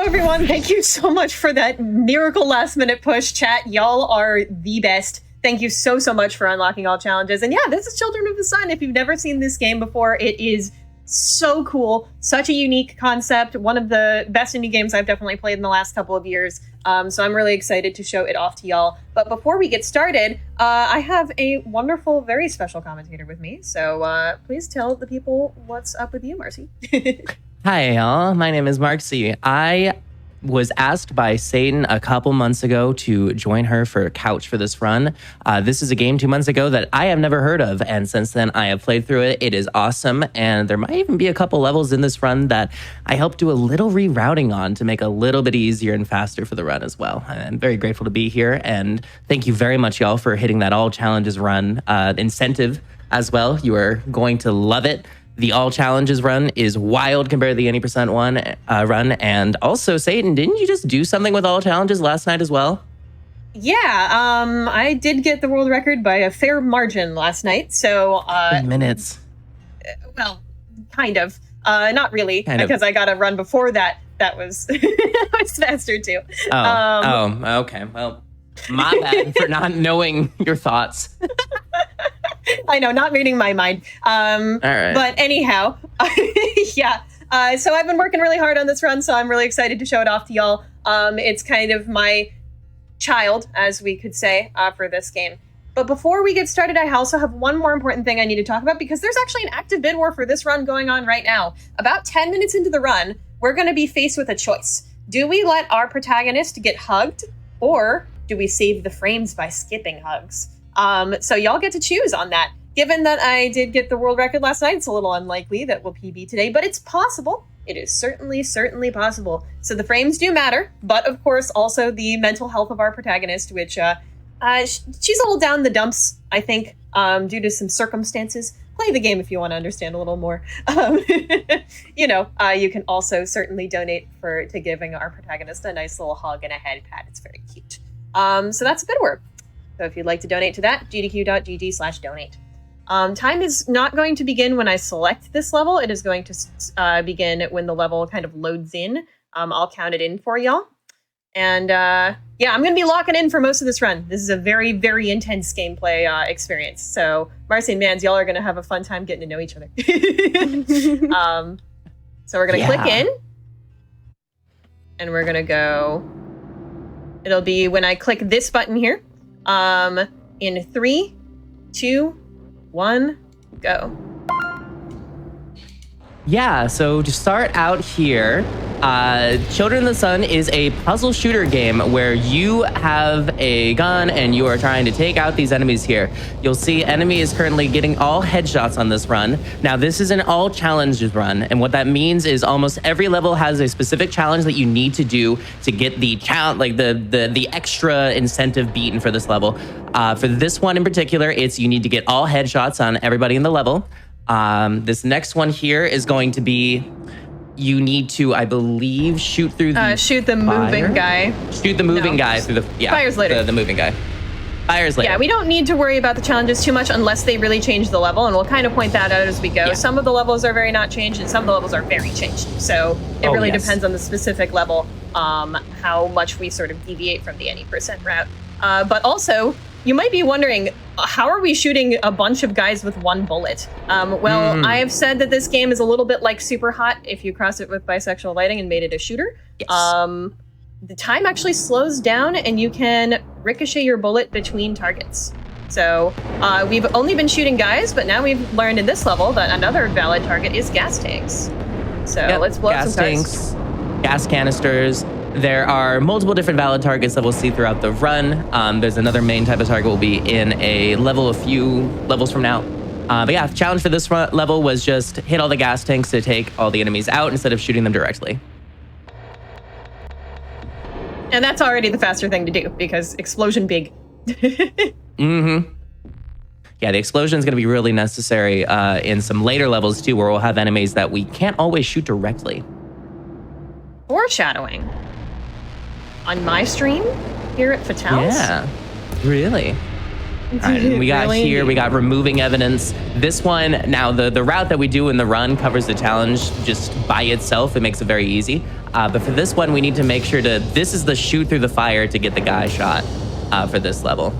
everyone. Thank you so much for that miracle last minute push. Chat, y'all are the best. Thank you so much for unlocking all challenges. And yeah, this is Children of the Sun. If you've never seen this game before, it is so cool. Such a unique concept. One of the best indie games I've definitely played in the last couple of years. So I'm really excited to show it off to y'all. But before we get started, I have a wonderful, very special commentator with me. So please tell the people what's up with you, Marcy. Hi, y'all. My name is Marcy. I was asked by Satan a couple months ago to join her for Couch for this run. This is a game 2 months ago that I have never heard of, and since then I have played through it. It is awesome, and there might even be a couple levels in this run that I helped do a little rerouting on to make a little bit easier and faster for the run as well. I'm very grateful to be here, and thank you very much, y'all, for hitting that all challenges run incentive as well. You are going to love it. The all challenges run is wild compared to the any percent one run. And also, Satan, didn't you just do something with all challenges last night as well? Yeah, I did get the world record by a fair margin last night. So 8 minutes. Well, kind of. Not really, because I got a run before that. That was was faster too. Okay. Well, my bad for not knowing your thoughts. I know, not reading my mind. All right. But anyhow, yeah. So I've been working really hard on this run, so I'm really excited to show it off to y'all. It's kind of my child, as we could say, for this game. But before we get started, I also have one more important thing I need to talk about, because there's actually an active bid war for this run going on right now. About 10 minutes into the run, we're going to be faced with a choice. Do we let our protagonist get hugged, or do we save the frames by skipping hugs? So y'all get to choose on that. Given that I did get the world record last night, it's a little unlikely that we'll PB today, but it's possible. It is certainly possible. So the frames do matter, but of course also the mental health of our protagonist, which she's a little down the dumps, I think, due to some circumstances. Play the game if you want to understand a little more. You can also certainly donate to giving our protagonist a nice little hug and a head pat. It's very cute. So that's a bid word. So if you'd like to donate to that, gdq.gg/donate. Time is not going to begin when I select this level. It is going to begin when the level kind of loads in. I'll count it in for y'all. And I'm going to be locking in for most of this run. This is a very, very intense gameplay experience. So Marcy and Manz, y'all are going to have a fun time getting to know each other. So we're going to click in. And we're going to go... It'll be when I click this button here. In 3, 2, 1, go. Yeah, so to start out here, Children of the Sun is a puzzle shooter game where you have a gun and you are trying to take out these enemies here. You'll see enemy is currently getting all headshots on this run. Now, this is an all challenges run, and what that means is almost every level has a specific challenge that you need to do to get the the extra incentive beaten for this level. For this one in particular, it's you need to get all headshots on everybody in the level. This next one here is going to be you need to, I believe, shoot through the shoot the moving guy. Shoot the moving guy through the Fires later. The moving guy. Fires later. Yeah, we don't need to worry about the challenges too much unless they really change the level, and we'll kind of point that out as we go. Yeah. Some of the levels are very not changed, and some of the levels are very changed. So it really depends on the specific level, how much we sort of deviate from the any percent route. But also, you might be wondering, how are we shooting a bunch of guys with one bullet? I have said that this game is a little bit like Super Hot if you cross it with bisexual lighting and made it a shooter. Yes. The time actually slows down and you can ricochet your bullet between targets. So we've only been shooting guys, but now we've learned in this level that another valid target is gas tanks. So let's blow up some tanks, gas canisters. There are multiple different valid targets that we'll see throughout the run. There's another main type of target will be in a level a few levels from now. But yeah, the challenge for this level was just hit all the gas tanks to take all the enemies out instead of shooting them directly. And that's already the faster thing to do because explosion big. Mm-hmm. Yeah, the explosion is going to be really necessary in some later levels too, where we'll have enemies that we can't always shoot directly. Foreshadowing. On my stream here at Fatals. Yeah, really. All right, and we got Really here, we indeed. got removing evidence. This one, now the route that we do in the run covers the challenge just by itself. It makes it very easy. But for this one, we need to make sure this is the shoot through the fire to get the guy shot for this level.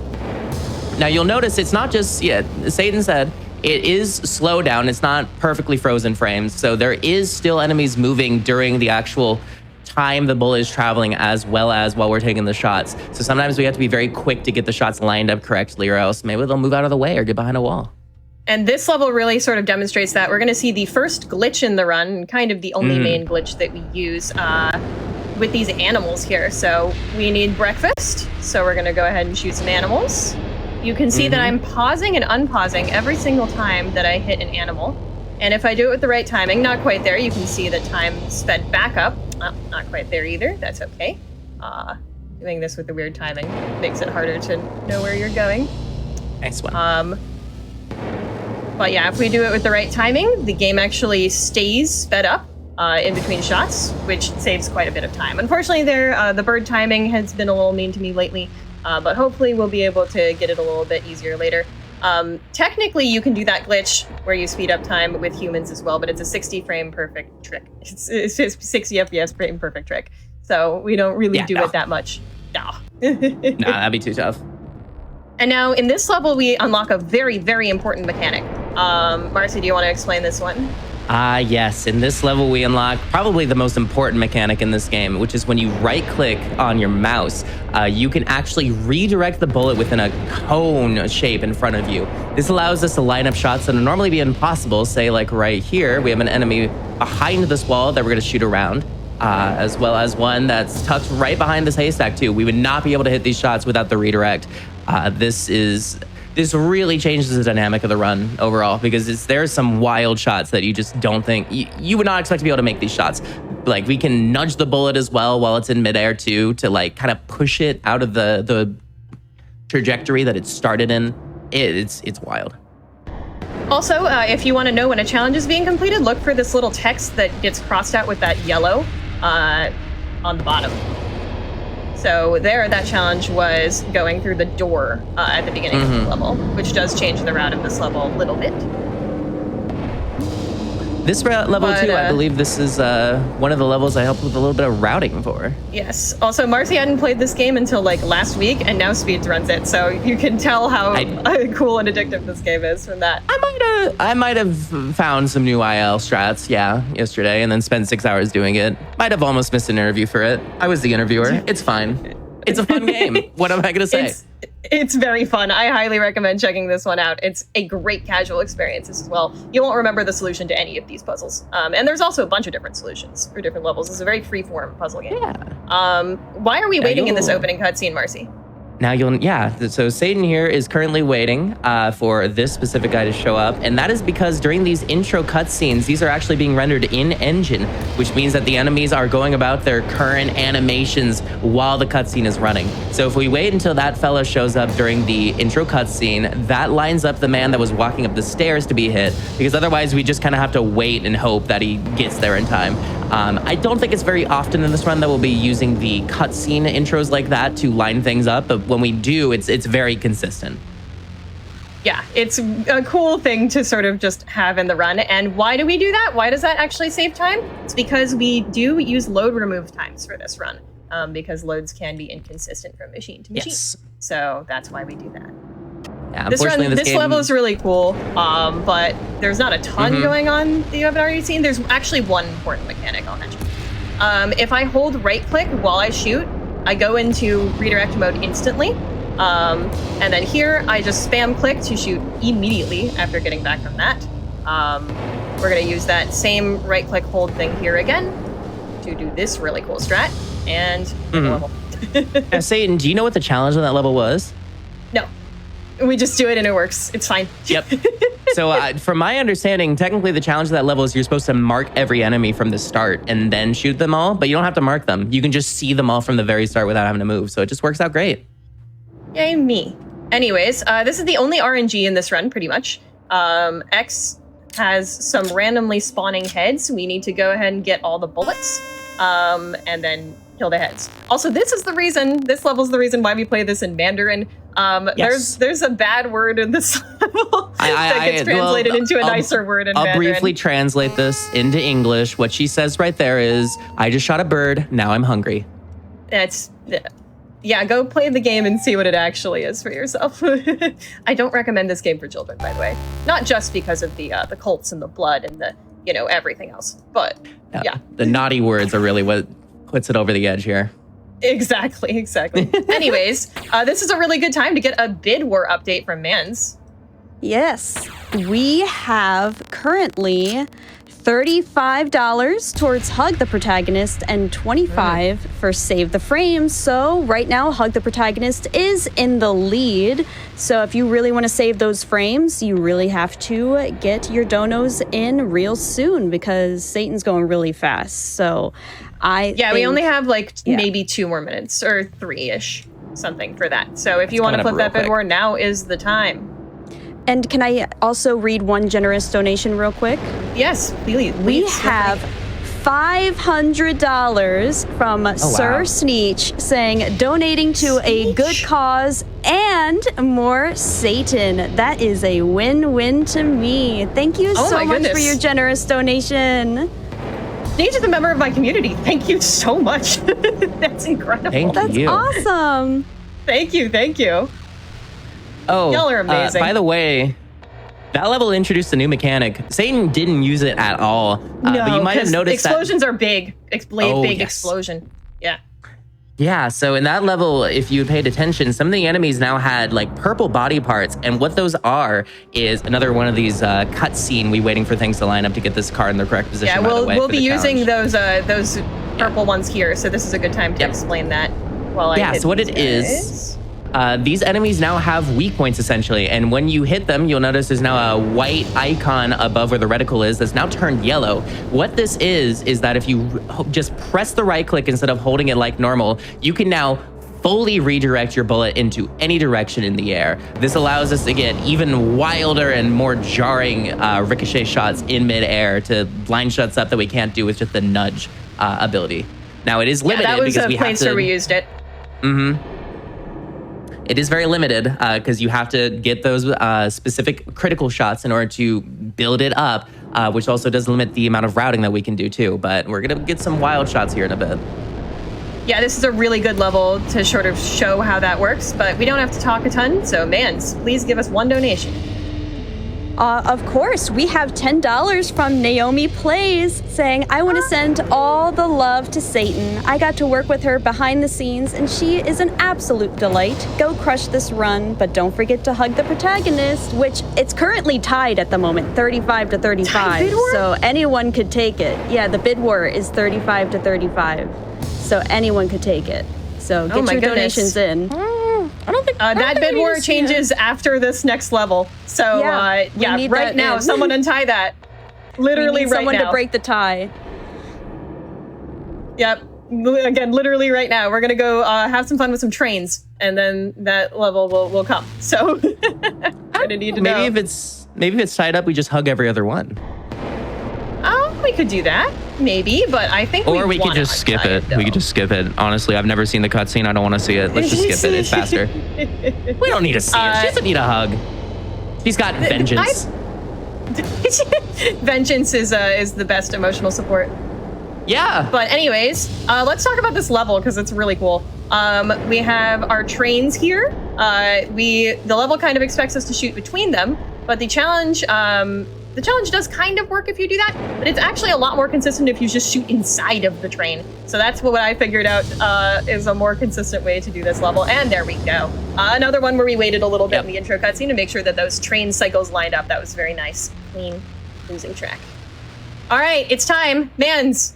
Now you'll notice it's not just, Satan said, it is slow down. It's not perfectly frozen frames. So there is still enemies moving during the actual time the bullet is traveling, as well as while we're taking the shots. So sometimes we have to be very quick to get the shots lined up correctly, or else maybe they'll move out of the way or get behind a wall. And this level really sort of demonstrates that. We're going to see the first glitch in the run, kind of the only main glitch that we use with these animals here. So we need breakfast. So we're going to go ahead and shoot some animals. You can see that I'm pausing and unpausing every single time that I hit an animal. And if I do it with the right timing, not quite there, you can see that time sped back up. Not quite there either. That's okay. Doing this with the weird timing makes it harder to know where you're going. Nice one. But yeah, if we do it with the right timing, the game actually stays sped up in between shots, which saves quite a bit of time. Unfortunately, the bird timing has been a little mean to me lately, but hopefully we'll be able to get it a little bit easier later. Technically, you can do that glitch where you speed up time with humans as well, but it's a 60 frame perfect trick. It's just 60 FPS frame perfect trick. So we don't really do it that much. No. Nah, that'd be too tough. And now in this level, we unlock a very, very important mechanic. Marcy, do you want to explain this one? Yes. In this level, we unlock probably the most important mechanic in this game, which is when you right-click on your mouse, you can actually redirect the bullet within a cone shape in front of you. This allows us to line up shots that would normally be impossible. Say, like right here, we have an enemy behind this wall that we're going to shoot around, as well as one that's tucked right behind this haystack, too. We would not be able to hit these shots without the redirect. This really changes the dynamic of the run overall, because there's some wild shots that you just don't think you would not expect to be able to make these shots. Like, we can nudge the bullet as well while it's in midair too, to like kind of push it out of the trajectory that it started in. It's wild. Also, if you want to know when a challenge is being completed, look for this little text that gets crossed out with that yellow on the bottom. So there, that challenge was going through the door at the beginning of the level, which does change the route of this level a little bit. This level too, I believe this is one of the levels I helped with a little bit of routing for. Yes. Also, Marcy hadn't played this game until like last week, and now speedruns it. So you can tell how cool and addictive this game is from that. I might have found some new IL strats, yesterday, and then spent 6 hours doing it. Might have almost missed an interview for it. I was the interviewer. It's fine. It's a fun game. What am I going to say? It's very fun. I highly recommend checking this one out. It's a great casual experience as well. You won't remember the solution to any of these puzzles. And there's also a bunch of different solutions for different levels. It's a very free-form puzzle game. Yeah. Why are we waiting in this opening cutscene, Marcy? Now so Satan here is currently waiting for this specific guy to show up, and that is because during these intro cutscenes, these are actually being rendered in engine, which means that the enemies are going about their current animations while the cutscene is running. So if we wait until that fella shows up during the intro cutscene, that lines up the man that was walking up the stairs to be hit, because otherwise we just kind of have to wait and hope that he gets there in time. I don't think it's very often in this run that we'll be using the cutscene intros like that to line things up, but when we do, it's very consistent. Yeah, it's a cool thing to sort of just have in the run. And why do we do that? Why does that actually save time? It's because we do use load remove times for this run, because loads can be inconsistent from machine to machine. Yes. So that's why we do that. Yeah, this level is really cool, but there's not a ton going on that you haven't already seen. There's actually one important mechanic I'll mention. If I hold right click while I shoot, I go into redirect mode instantly. And then here, I just spam click to shoot immediately after getting back from that. We're going to use that same right click hold thing here again to do this really cool strat and level. Now, Satan, do you know what the challenge on that level was? No. We just do it and it works. It's fine. Yep. So from my understanding, technically the challenge of that level is you're supposed to mark every enemy from the start and then shoot them all, but you don't have to mark them. You can just see them all from the very start without having to move. So it just works out great. Yay, me. Anyways, this is the only RNG in this run, pretty much. X has some randomly spawning heads. We need to go ahead and get all the bullets, and then kill the heads. Also, this level's the reason why we play this in Mandarin. There's a bad word in this level that gets translated into a nicer word in Mandarin. I'll briefly translate this into English. What she says right there is, I just shot a bird, now I'm hungry. Yeah, go play the game and see what it actually is for yourself. I don't recommend this game for children, by the way. Not just because of the cults and the blood and the, everything else. But, yeah. The naughty words are really what puts it over the edge here. Exactly. Anyways, this is a really good time to get a bid war update from menacemandz. Yes, we have currently $35 towards Hug the Protagonist and $25 for Save the Frames. So right now, Hug the Protagonist is in the lead. So if you really want to save those frames, you really have to get your donos in real soon because Satan's going really fast. So we only have maybe 2 more minutes or 3-ish, something for that. So if you want to flip that bid war, now is the time. And can I also read one generous donation real quick? Yes, please. We have $500 from Sir Sneech saying, donating to a good cause and more Satan. That is a win-win to me. Thank you so much for your generous donation. Sneech is a member of my community. Thank you so much. That's incredible. That's awesome. Thank you. Oh, y'all are amazing. By the way, that level introduced a new mechanic. Satan didn't use it at all. No, but you might have noticed explosions are big. Big explosion. Yeah. Yeah, so in that level, if you paid attention, some of the enemies now had purple body parts. And what those are is another one of these cutscene. We waiting for things to line up to get this card in the correct position. Yeah, we'll be using those purple ones here. So this is a good time to explain that. So what it is, these enemies now have weak points, essentially. And when you hit them, you'll notice there's now a white icon above where the reticle is that's now turned yellow. What this is that if you just press the right click instead of holding it like normal, you can now fully redirect your bullet into any direction in the air. This allows us to get even wilder and more jarring ricochet shots in midair to line shots up that we can't do with just the nudge ability. Now, it is limited because we have to... that was a place where we used it. It is very limited because you have to get those specific critical shots in order to build it up, which also does limit the amount of routing that we can do too. But we're going to get some wild shots here in a bit. Yeah, this is a really good level to sort of show how that works, but we don't have to talk a ton. So, menacemandz, please give us one donation. Of course, we have $10 from Naomi Plays saying, I want to send all the love to Satan. I got to work with her behind the scenes, and she is an absolute delight. Go crush this run, but don't forget to hug the protagonist, which it's currently tied at the moment, 35 to 35. So anyone could take it. Yeah, the bid war is 35 to 35. So anyone could take it. So get your donations in. I don't think that bid war changes after this next level. So right now, someone untie that. Literally right now. Someone to break the tie. Yep. Again, literally right now. We're gonna go have some fun with some trains, and then that level will come. So gonna need to know. Maybe if it's tied up, we just hug every other one. We could do that, maybe, but I think we could just skip it. We could just skip it. Honestly, I've never seen the cutscene. I don't want to see it. Let's just skip it. It's faster. We don't need to see it. She doesn't need a hug. She's got vengeance. Vengeance is the best emotional support. Yeah. But anyways, let's talk about this level because it's really cool. We have our trains here. The level kind of expects us to shoot between them, but the challenge does kind of work if you do that, but it's actually a lot more consistent if you just shoot inside of the train. So that's what I figured out is a more consistent way to do this level. And there we go. Another one where we waited a little bit in the intro cutscene to make sure that those train cycles lined up. That was very nice. Clean losing track. All right, it's time. menacemandz.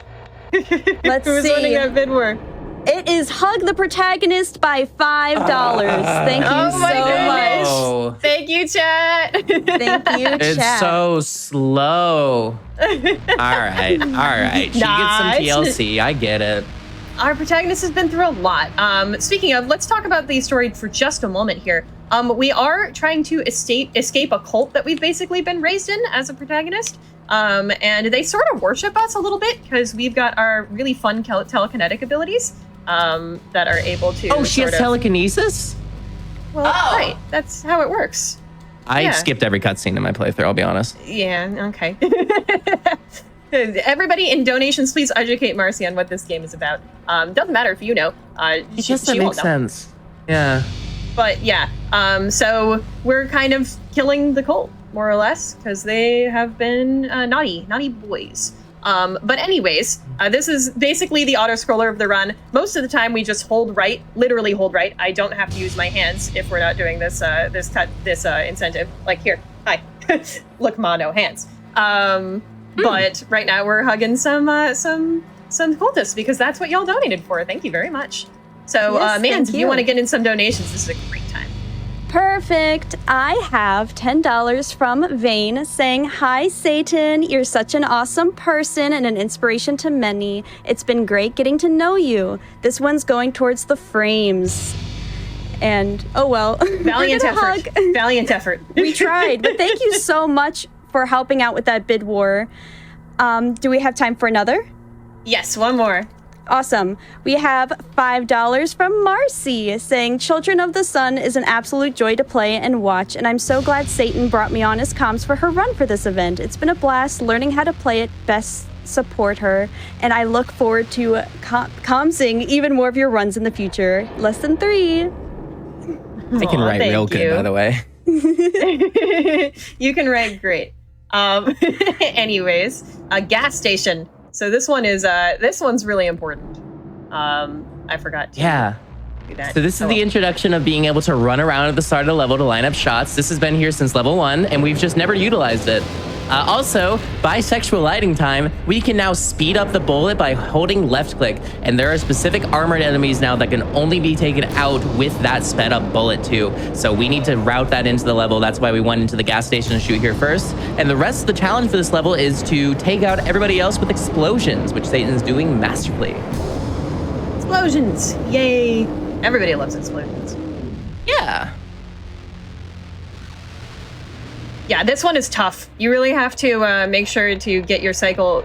Let's Who's see. winning that bid war? It is Hug the Protagonist by $5. Thank you so much. Oh. Thank you, chat. Thank you, chat. It's so slow. All right. She gets some TLC. I get it. Our protagonist has been through a lot. Speaking of, let's talk about the story for just a moment here. We are trying to escape a cult that we've basically been raised in as a protagonist. And they sort of worship us a little bit because we've got our really fun telekinetic abilities that are able to. Oh, she has telekinesis? Well, right. That's how it works. I skipped every cutscene in my playthrough, I'll be honest. Yeah, okay. Everybody in donations, please educate Marcy on what this game is about. Doesn't matter if you know. It just makes sense. Yeah. But yeah, so we're kind of killing the cult, more or less, because they have been naughty boys. But anyways, this is basically the auto-scroller of the run. Most of the time we just hold right, literally hold right. I don't have to use my hands if we're not doing this incentive. Like here, hi, look, ma, no hands. But right now we're hugging some cultists because that's what y'all donated for. Thank you very much. So, Manz, if you want to get in some donations, this is a great time. Perfect. I have $10 from Vane saying, "Hi, Satan. You're such an awesome person and an inspiration to many. It's been great getting to know you. This one's going towards the frames." And, oh well. Valiant effort. Valiant effort. We tried, but thank you so much for helping out with that bid war. Do we have time for another? Yes, one more. Awesome. We have $5 from Marcy saying, "Children of the Sun is an absolute joy to play and watch, and I'm so glad Satan brought me on as comms for her run for this event. It's been a blast learning how to play it. Best support her, and I look forward to commsing even more of your runs in the future. Less than 3. I can write real good, by the way. You can write great. Anyways, a gas station. So this one's really important. I forgot to do that. So this is the introduction of being able to run around at the start of the level to line up shots. This has been here since level 1, and we've just never utilized it. Also, bisexual lighting time, we can now speed up the bullet by holding left click, and there are specific armored enemies now that can only be taken out with that sped up bullet too. So we need to route that into the level. That's why we went into the gas station to shoot here first. And the rest of the challenge for this level is to take out everybody else with explosions, which Satan's doing masterfully. Explosions! Yay! Everybody loves explosions. Yeah. Yeah, this one is tough. You really have to make sure to get your cycle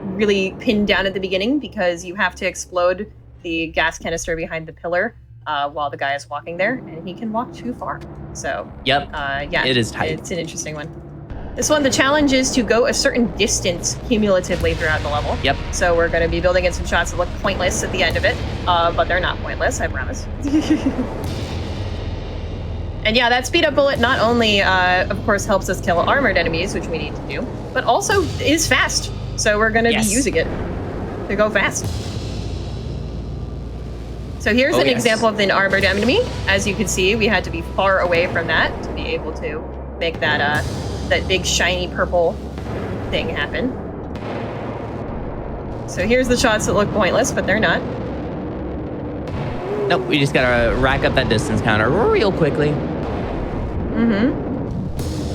really pinned down at the beginning because you have to explode the gas canister behind the pillar while the guy is walking there, and he can walk too far. So, yeah, it is tight. It's an interesting one. This one, the challenge is to go a certain distance cumulatively throughout the level. Yep. So we're going to be building in some shots that look pointless at the end of it, but they're not pointless, I promise. And yeah, that speed up bullet not only, of course, helps us kill armored enemies, which we need to do, but also is fast. So we're going to be using it to go fast. So here's an example of an armored enemy. As you can see, we had to be far away from that to be able to make that that big shiny purple thing happen. So here's the shots that look pointless, but they're not. Nope, we just gotta rack up that distance counter real quickly.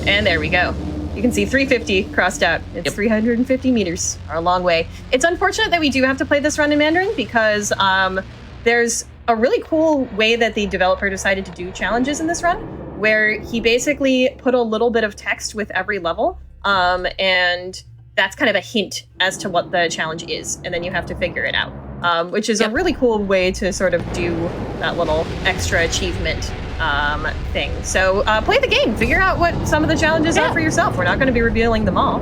And there we go. You can see 350 crossed out. It's 350 meters, a long way. It's unfortunate that we do have to play this run in Mandarin because there's a really cool way that the developer decided to do challenges in this run, where he basically put a little bit of text with every level, and that's kind of a hint as to what the challenge is, and then you have to figure it out, which is a really cool way to sort of do that little extra achievement thing. So play the game, figure out what some of the challenges are for yourself. We're not going to be revealing them all.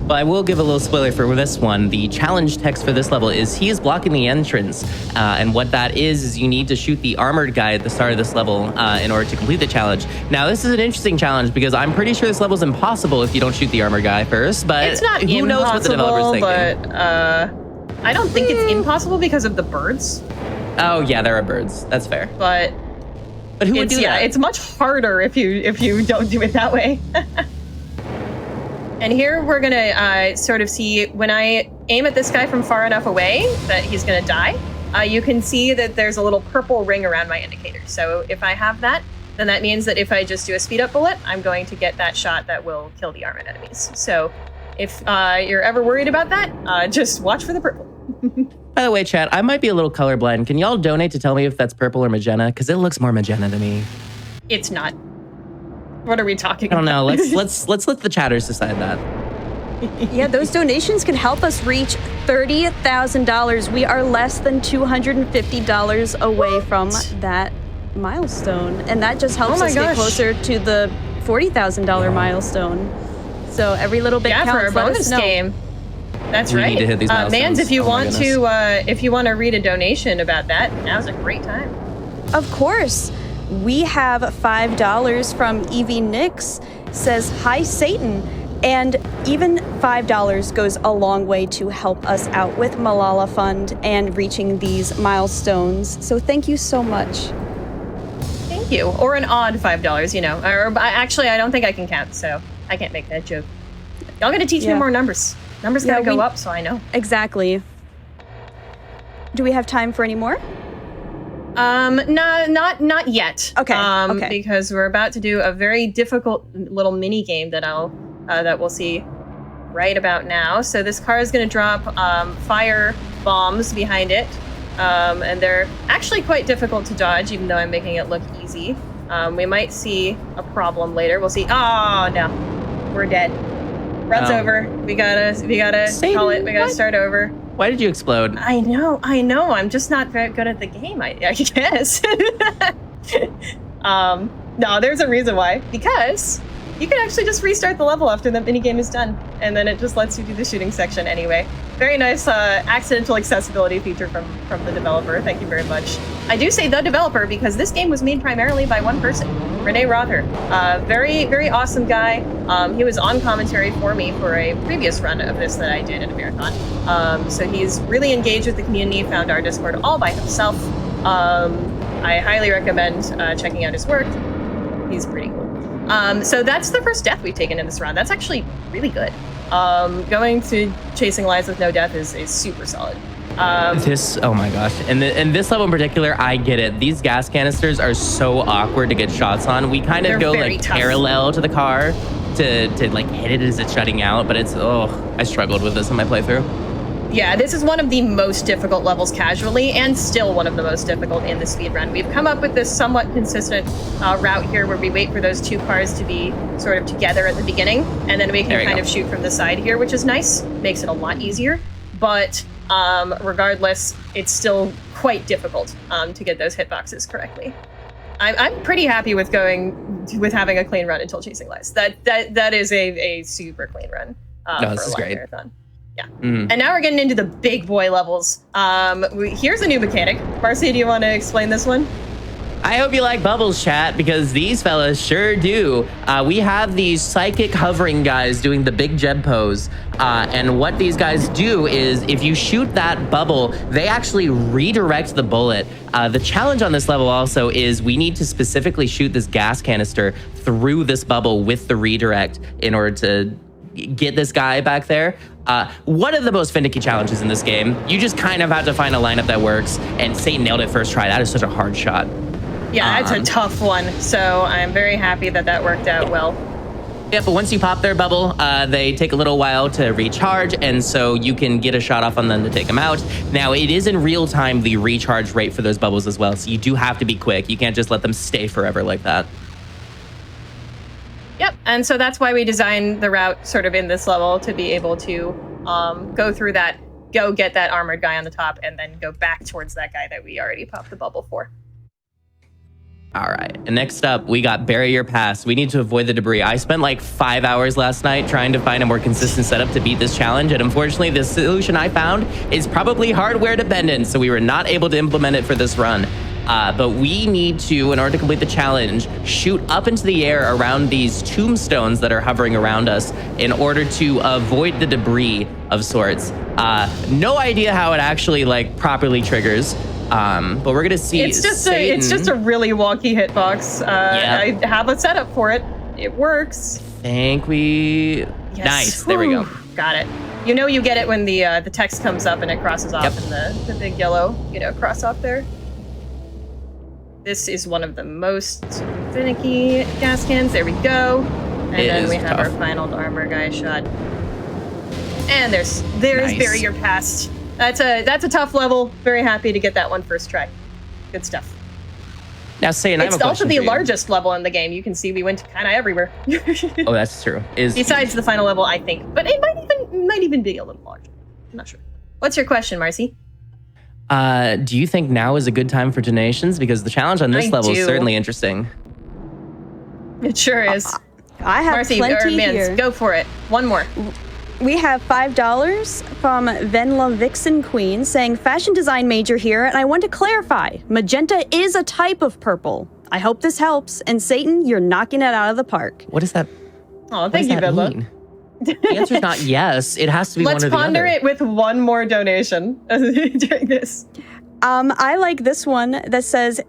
But I will give a little spoiler for this one. The challenge text for this level is he is blocking the entrance. And what that is you need to shoot the armored guy at the start of this level in order to complete the challenge. Now, this is an interesting challenge because I'm pretty sure this level is impossible if you don't shoot the armored guy first. But it's not who knows what the developer's thinking. But I don't think it's impossible because of the birds. Oh, yeah, there are birds. That's fair. But who would do that? Yeah, it's much harder if you don't do it that way. And here we're gonna sort of see when I aim at this guy from far enough away that he's gonna die. You can see that there's a little purple ring around my indicator. So if I have that, then that means that if I just do a speed up bullet, I'm going to get that shot that will kill the armored enemies. So if you're ever worried about that, just watch for the purple. By the way, chat, I might be a little colorblind. Can y'all donate to tell me if that's purple or magenta? Because it looks more magenta to me. It's not. What are we talking about? I don't know. Let's let the chatters decide that. Yeah, those donations can help us reach $30,000. We are less than $250 away from that milestone, and that just helps Oh my us get gosh. closer to the $40,000 milestone. So every little bit Yeah, counts. for a Let us bonus know. game. That's We right. need to hit these Mands, milestones. if you Oh my want to read a donation about that, now's a great time. Of course. We have $5 from Evie Nix, says, "Hi, Satan." And even $5 goes a long way to help us out with Malala Fund and reaching these milestones. So thank you so much. Thank you. Or an odd $5, you know. Or actually, I don't think I can count, so I can't make that joke. Y'all gotta teach me Yeah. more numbers. Numbers gotta go up, so I know. Exactly. Do we have time for any more? No, not yet. Okay, okay. Because we're about to do a very difficult little mini game that that we'll see right about now. So this car is going to drop fire bombs behind it, and they're actually quite difficult to dodge, even though I'm making it look easy. We might see a problem later. We'll see. Oh no, we're dead. Run's over. We gotta Satan, call it. We gotta start over. Why did you explode? I know. I'm just not very good at the game, I guess. No, there's a reason why. Because you can actually just restart the level after the minigame is done, and then it just lets you do the shooting section anyway. Very nice accidental accessibility feature from the developer. Thank you very much. I do say the developer because this game was made primarily by one person, Renee Rother. Very, very awesome guy. He was on commentary for me for a previous run of this that I did at a marathon. So he's really engaged with the community, found our Discord all by himself. I highly recommend checking out his work. He's pretty cool. So that's the first death we've taken in this round. That's actually really good. Going to Chasing Lies with no death is super solid. Oh my gosh. And this level in particular, I get it. These gas canisters are so awkward to get shots on. We kind of go like tough. parallel to the car to like hit it as it's shutting out, but I struggled with this in my playthrough. Yeah, this is one of the most difficult levels casually, and still one of the most difficult in the speedrun. We've come up with this somewhat consistent route here where we wait for those two cars to be sort of together at the beginning, and then we can kind of shoot from the side here, which is nice. Makes it a lot easier. But regardless, it's still quite difficult to get those hitboxes correctly. I'm pretty happy with having a clean run until Chasing Lies. That is a super clean run for this is a great. marathon. Yeah. And now we're getting into the big boy levels. Here's a new mechanic. Marcy, do you want to explain this one? I hope you like bubbles, chat, because these fellas sure do. We have these psychic hovering guys doing the big Jeb pose. And what these guys do is if you shoot that bubble, they actually redirect the bullet. The challenge on this level also is we need to specifically shoot this gas canister through this bubble with the redirect in order to get this guy back there. One of the most finicky challenges in this game. You just kind of have to find a lineup that works, and Satan nailed it first try. That is such a hard shot. Yeah, it's a tough one, so I'm very happy that worked out well. Yeah, but once you pop their bubble, they take a little while to recharge, and so you can get a shot off on them to take them out. Now, it is in real time, the recharge rate for those bubbles as well, so you do have to be quick. You can't just let them stay forever like that. Yep, and so that's why we designed the route sort of in this level to be able to go through that, go get that armored guy on the top, and then go back towards that guy that we already popped the bubble for. All right, and next up, we got Barrier Pass. We need to avoid the debris. I spent like 5 hours last night trying to find a more consistent setup to beat this challenge, and unfortunately, the solution I found is probably hardware dependent, so we were not able to implement it for this run. But we need to, in order to complete the challenge, shoot up into the air around these tombstones that are hovering around us in order to avoid the debris of sorts. No idea how it actually like properly triggers. But we're gonna see. It's just a really wonky hitbox. I have a setup for it. It works. Think we. Yes. Nice. There we go. Got it. You know, you get it when the text comes up and it crosses off in the big yellow, cross off there. This is one of the most finicky gas cans. There we go. And then we have our final armor guy shot. And there's nice. Barrier passed. That's a tough level. Very happy to get that one first try. Good stuff. Now, Satan, I have a question. It's also the largest level in the game. You can see we went kind of everywhere. Oh, that's true. Besides the final level, I think, but it might even be a little larger. I'm not sure. What's your question, Marcy? Do you think now is a good time for donations? Because the challenge on this I level do. is certainly interesting. It sure is. I have Marcy, plenty Mans, here. go for it. One more. We have $5 from Venla Vixen Queen saying, fashion design major here, and I want to clarify, magenta is a type of purple. I hope this helps. And Satan, you're knocking it out of the park. What is that? Oh, What thank does you, that Vidla. mean? The answer's not yes. It has to be Let's one or the ponder other. it with one more donation during this. I like this one that says,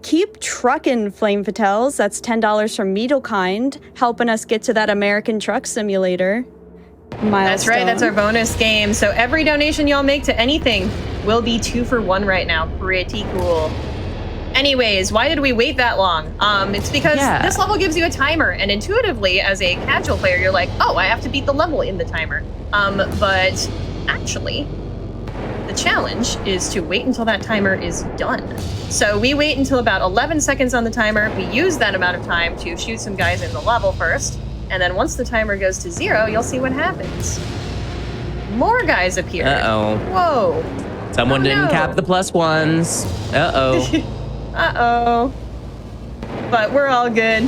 keep truckin', Flame Fatales. That's $10 from Needlekind, helping us get to that American Truck Simulator milestone. That's right. That's our bonus game. So every donation y'all make to anything will be 2 for 1 right now. Pretty cool. Anyways, why did we wait that long? It's because this level gives you a timer, and intuitively, as a casual player, you're like, oh, I have to beat the level in the timer. But actually, the challenge is to wait until that timer is done. So we wait until about 11 seconds on the timer. We use that amount of time to shoot some guys in the level first, and then once the timer goes to 0, you'll see what happens. More guys appear. Uh-oh. Whoa. Someone didn't cap the +1s. Uh-oh. Uh-oh. But we're all good.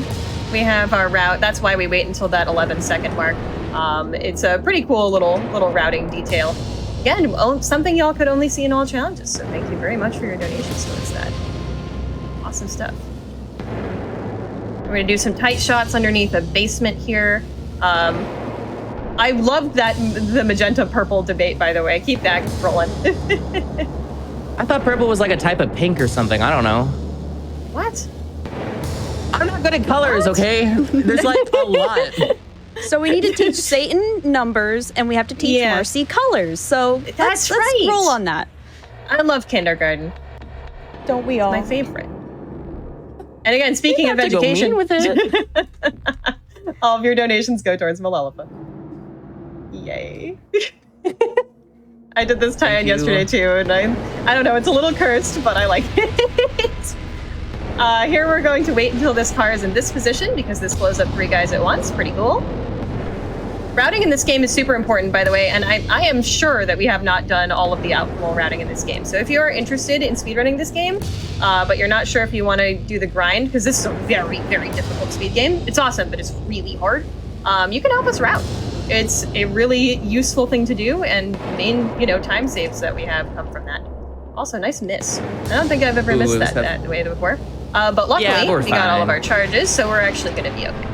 We have our route. That's why we wait until that 11-second mark. It's a pretty cool little routing detail. Again, something y'all could only see in all challenges. So thank you very much for your donations towards that. Awesome stuff. We're gonna do some tight shots underneath a basement here. I love the magenta purple debate, by the way. Keep that rolling. I thought purple was like a type of pink or something. I don't know. What? I'm not good at colors, okay? There's like a lot. So we need to teach Satan numbers, and we have to teach Marcy colors. So let's roll on that. I love kindergarten. Don't we all? It's my favorite. And again, speaking of education, with it. all of your donations go towards Malala Fund. Yay. I did this tie-in yesterday too, and I don't know, it's a little cursed, but I like it. Here we're going to wait until this car is in this position because this blows up 3 guys at once. Pretty cool. Routing in this game is super important, by the way, and I am sure that we have not done all of the optimal routing in this game. So if you are interested in speedrunning this game, but you're not sure if you want to do the grind, because this is a very, very difficult speed game. It's awesome, but it's really hard. You can help us route. It's a really useful thing to do, and main, time saves that we have come from that. Also, nice miss. I don't think I've ever missed that way before. But luckily, we got all of our charges, so we're actually going to be okay.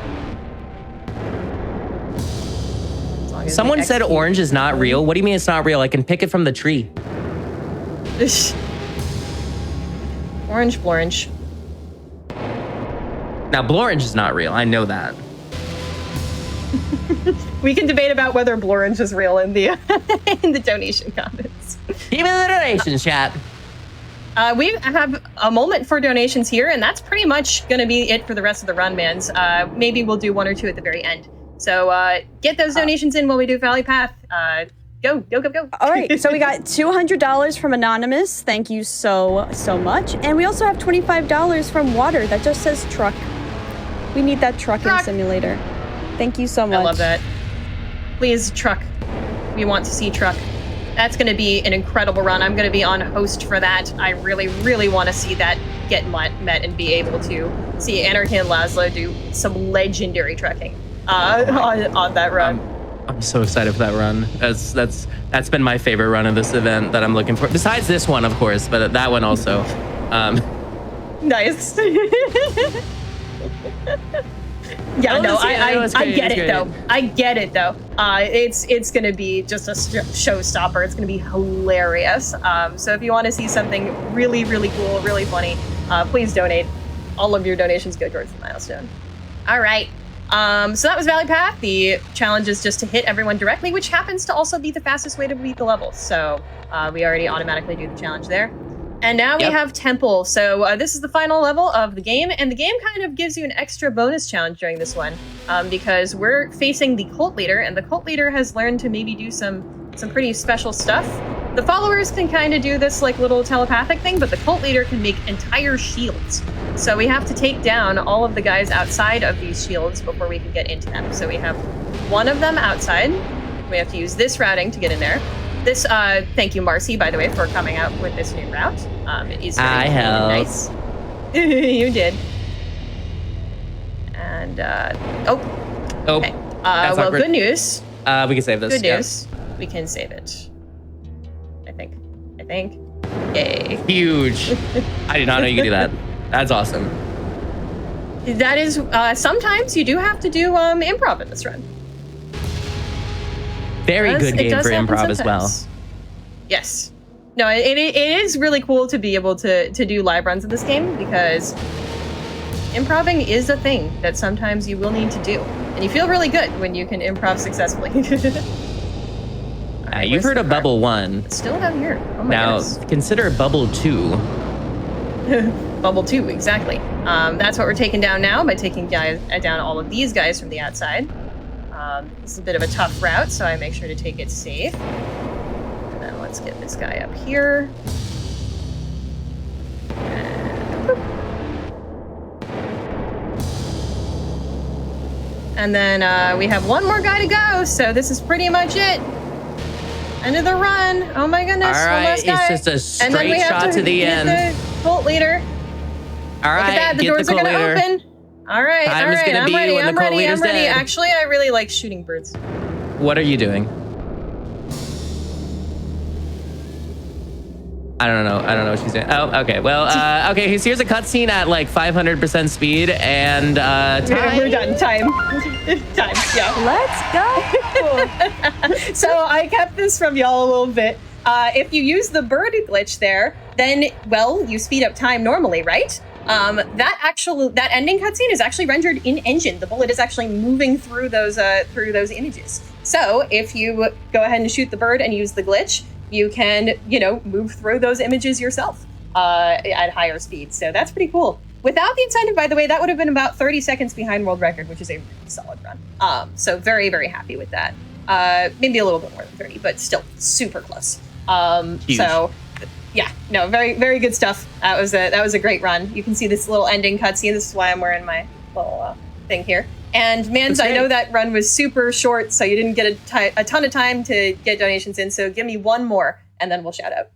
Someone said orange is not real. What do you mean it's not real? I can pick it from the tree. Orange, blorange. Now, blorange is not real. I know that. We can debate about whether blorange is real in the in the donation comments. Give me the donations, chat. We have a moment for donations here, and that's pretty much going to be it for the rest of the run, mans. Maybe we'll do 1 or 2 at the very end. So get those donations in while we do Valley Path. Go. All right, so we got $200 from Anonymous. Thank you so much. And we also have $25 from Water that just says truck. We need that trucking simulator. Thank you so much. I love that. Please, truck. We want to see truck. That's going to be an incredible run. I'm going to be on host for that. I really, really want to see that get met and be able to see Anarchy and Laszlo do some legendary trekking on that run. I'm so excited for that run. That's been my favorite run of this event that I'm looking for. Besides this one, of course, but that one also. Nice. Yeah, no, I get it though. I get it though. It's gonna be just a showstopper. It's gonna be hilarious. So if you want to see something really, really cool, really funny, please donate. All of your donations go towards the milestone. All right. So that was Valley Path. The challenge is just to hit everyone directly, which happens to also be the fastest way to beat the level. So we already automatically do the challenge there. And now we have Temple. So this is the final level of the game, and the game kind of gives you an extra bonus challenge during this one because we're facing the cult leader, and the cult leader has learned to maybe do some pretty special stuff. The followers can kind of do this like little telepathic thing, but the cult leader can make entire shields. So we have to take down all of the guys outside of these shields before we can get into them. So we have one of them outside. We have to use this routing to get in there. This, thank you, Marcy, by the way, for coming out with this new route. It is very nice. You did. And, okay. Well, good news. We can save this. Good news. We can save it. I think. Yay. Huge. I did not know you could do that. That's awesome. That is, sometimes you do have to do improv in this run. Very good game for improv as well. Yes. No, it is really cool to be able to do live runs in this game because improving is a thing that sometimes you will need to do. And you feel really good when you can improv successfully. You've heard of Bubble 1. It's still down here. Oh my goodness. Consider Bubble 2. Bubble 2, exactly. That's what we're taking down now by taking down all of these guys from the outside. This is a bit of a tough route, so I make sure to take it safe. And then let's get this guy up here. And then we have one more guy to go, so this is pretty much it. End of the run. Oh my goodness. All right, it's just a straight shot to the end. The cult leader. All right, look at that. The doors are going to open. All right, I'm ready. Actually, I really like shooting birds. What are you doing? I don't know what she's doing. Oh, okay. Well, okay. Here's a cutscene at like 500% speed, and time. We're done. Time. Yeah. Let's go. So I kept this from y'all a little bit. If you use the bird glitch there, then you speed up time normally, right? That ending cutscene is actually rendered in engine. The bullet is actually moving through those images. So if you go ahead and shoot the bird and use the glitch, you can, move through those images yourself at higher speeds. So that's pretty cool. Without the incentive, by the way, that would have been about 30 seconds behind world record, which is a really solid run. So very, very happy with that. Maybe a little bit more than 30, but still super close. So yeah, no, very, very good stuff. That was a great run. You can see this little ending cutscene. This is why I'm wearing my little thing here. And Manz, I know that run was super short, so you didn't get a ton of time to get donations in. So give me one more, and then we'll shout out.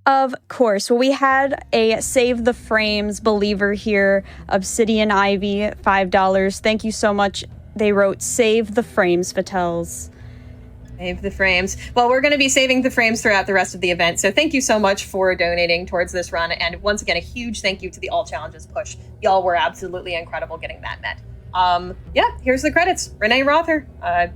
Of course. Well, we had a Save the Frames believer here, Obsidian Ivy, $5. Thank you so much. They wrote, "Save the Frames, Vatels." Save the frames. Well, we're going to be saving the frames throughout the rest of the event. So thank you so much for donating towards this run. And once again, a huge thank you to the All Challenges push. Y'all were absolutely incredible getting that met. Here's the credits. Renee Rother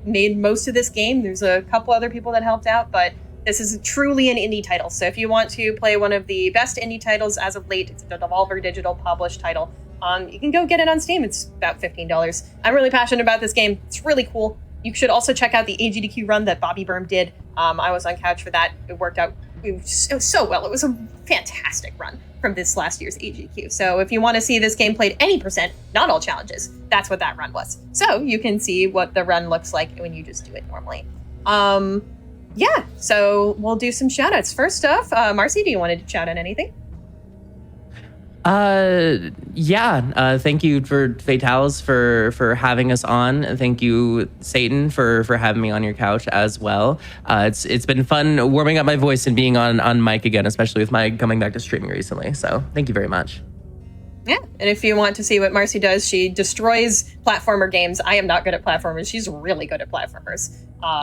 made most of this game. There's a couple other people that helped out, but this is truly an indie title. So if you want to play one of the best indie titles as of late, it's a Devolver Digital published title. You can go get it on Steam. It's about $15. I'm really passionate about this game. It's really cool. You should also check out the AGDQ run that Bobby Berm did. I was on couch for that. It worked out so well. It was a fantastic run from this last year's AGDQ. So if you want to see this game played any percent, not all challenges, that's what that run was. So you can see what the run looks like when you just do it normally. So we'll do some shout outs. First off, Marcy, do you want to shout out anything? Thank you for Fatales for having us on. Thank you, Satan, for having me on your couch as well. It's been fun warming up my voice and being on mic again, especially with my coming back to streaming recently. So thank you very much. Yeah, and if you want to see what Marcy does, she destroys platformer games. I am not good at platformers. She's really good at platformers.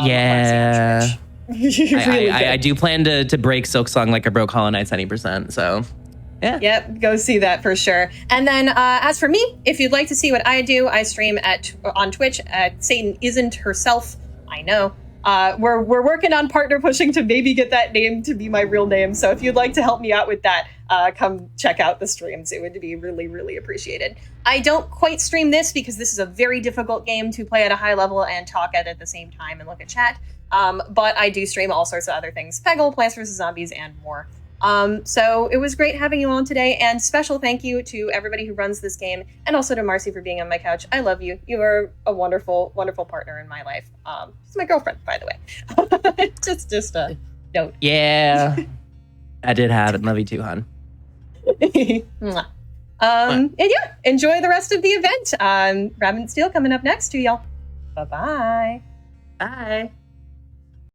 Yeah. I do plan to break Silksong like I broke Hollow Knight's 90%, so... Yeah. Yep, go see that for sure. And then as for me, if you'd like to see what I do, I stream on Twitch at SatanHerself. I know. We're working on partner pushing to maybe get that name to be my real name. So if you'd like to help me out with that, come check out the streams. It would be really, really appreciated. I don't quite stream this because this is a very difficult game to play at a high level and talk at the same time and look at chat. But I do stream all sorts of other things. Peggle, Plants vs. Zombies, and more. So it was great having you on today, and special thank you to everybody who runs this game, and also to Marcy for being on my couch. I love you. You are a wonderful, wonderful partner in my life. She's my girlfriend, by the way. just a note. Yeah. I did have it. Love you too, hon. And yeah, enjoy the rest of the event. Rabbit and Steel coming up next to y'all. Bye-bye. Bye.